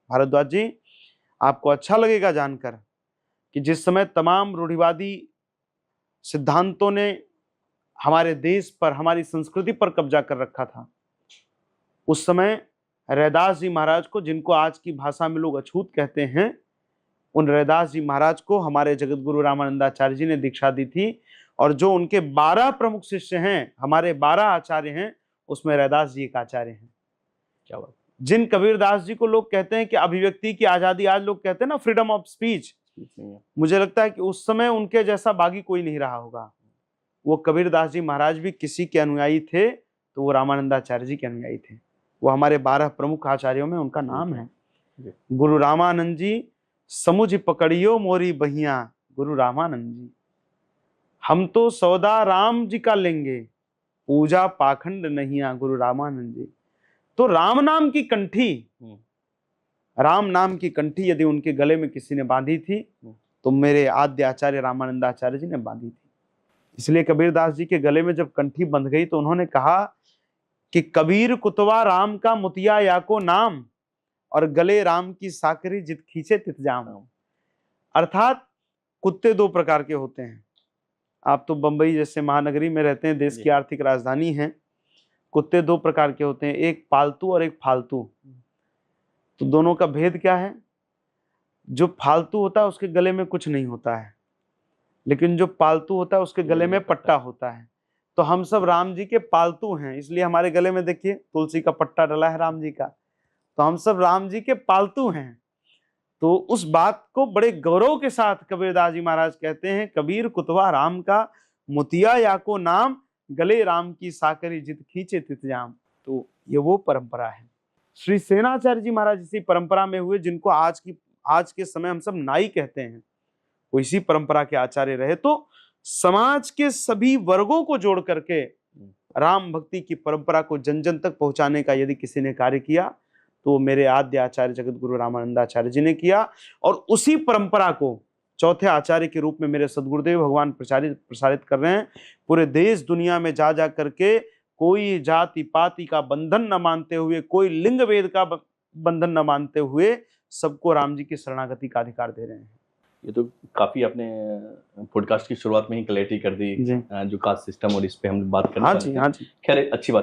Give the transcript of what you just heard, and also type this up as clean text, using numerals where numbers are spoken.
भारद्वाज जी, आपको अच्छा लगेगा जानकर कि जिस समय तमाम रूढ़िवादी सिद्धांतों ने हमारे देश पर, हमारी संस्कृति पर कब्जा कर रखा था, उस समय रैदास जी महाराज को, जिनको आज की भाषा में लोग अछूत कहते हैं, उन रैदास जी महाराज को हमारे जगत गुरु रामानंदाचार्य जी ने दीक्षा दी थी। और जो उनके 12 प्रमुख शिष्य हैं, हमारे 12 आचार्य हैं, उसमें रैदास जी एक आचार्य हैं। क्या बात। जिन कबीरदास जी को लोग कहते हैं कि अभिव्यक्ति की आजादी, आज लोग कहते हैं ना फ्रीडम ऑफ स्पीच, मुझे लगता है कि उस समय उनके जैसा बागी कोई नहीं रहा होगा। वो कबीरदास जी महाराज भी किसी के अनुयायी थे तो वो रामानंदाचार्य जी के अनुयायी थे। वो हमारे 12 प्रमुख आचार्यों में उनका नाम है। गुरु रामानंद जी समुझ पकड़ियो मोरी बहिया, गुरु रामानंद जी। हम तो सौदा राम जी का लेंगे, पूजा पाखंड नहिया, गुरु रामानंद जी। तो राम नाम की कंठी, राम नाम की कंठी यदि उनके गले में किसी ने बांधी थी तो मेरे आद्य आचार्य रामानंदाचार्य जी ने बांधी थी। इसलिए कबीरदास जी के गले में जब कंठी बंध गई तो उन्होंने कहा कि कबीर कुतवा राम का मुतिया या को नाम, और गले राम की साकरी जित खींचे तित जाम। अर्थात कुत्ते 2 प्रकार के होते हैं। आप तो बंबई जैसे महानगरी में रहते हैं, देश की आर्थिक राजधानी है। कुत्ते 2 प्रकार के होते हैं, एक पालतू और एक फालतू। तो दोनों का भेद क्या है? जो फालतू होता है उसके गले में कुछ नहीं होता है, लेकिन जो पालतू होता है उसके गले में पट्टा होता है। तो हम सब राम जी के पालतू हैं, इसलिए हमारे गले में देखिए तुलसी का पट्टा डला है राम जी का। तो हम सब राम जी के पालतू हैं। तो उस बात को बड़े गौरव के साथ कबीरदास जी महाराज कहते हैं, कबीर कुतवा राम का मुतिया या को नाम, गले राम की साकरी जित खींचे तित जाम। तो ये वो परंपरा है। श्री सेनाचार्य जी महाराज इसी परंपरा में हुए, जिनको आज के समय हम सब नाई कहते हैं। वो इसी परंपरा के आचार्य रहे। तो समाज के सभी वर्गों को जोड़ करके राम भक्ति की परंपरा को जन जन तक पहुंचाने का यदि किसी ने कार्य किया तो मेरे आद्य आचार्य जगत गुरु रामानंदाचार्य जी ने किया। और उसी परंपरा को चौथे आचार्य के रूप में मेरे सदगुरुदेव भगवान प्रसारित कर रहे हैं। पूरे देश दुनिया में जा जा करके कोई जाति पाति का बंधन न मानते हुए, कोई लिंग भेद का बंधन न मानते हुए सबको राम जी की शरणागति का अधिकार दे रहे हैं। ये तो काफी आपने पॉडकास्ट की शुरुआत में ही क्लैरिटी कर दी, जो कास्ट सिस्टम और इस पे हम बात करना। हाँ जी, हाँ जी। खैर अच्छी बात।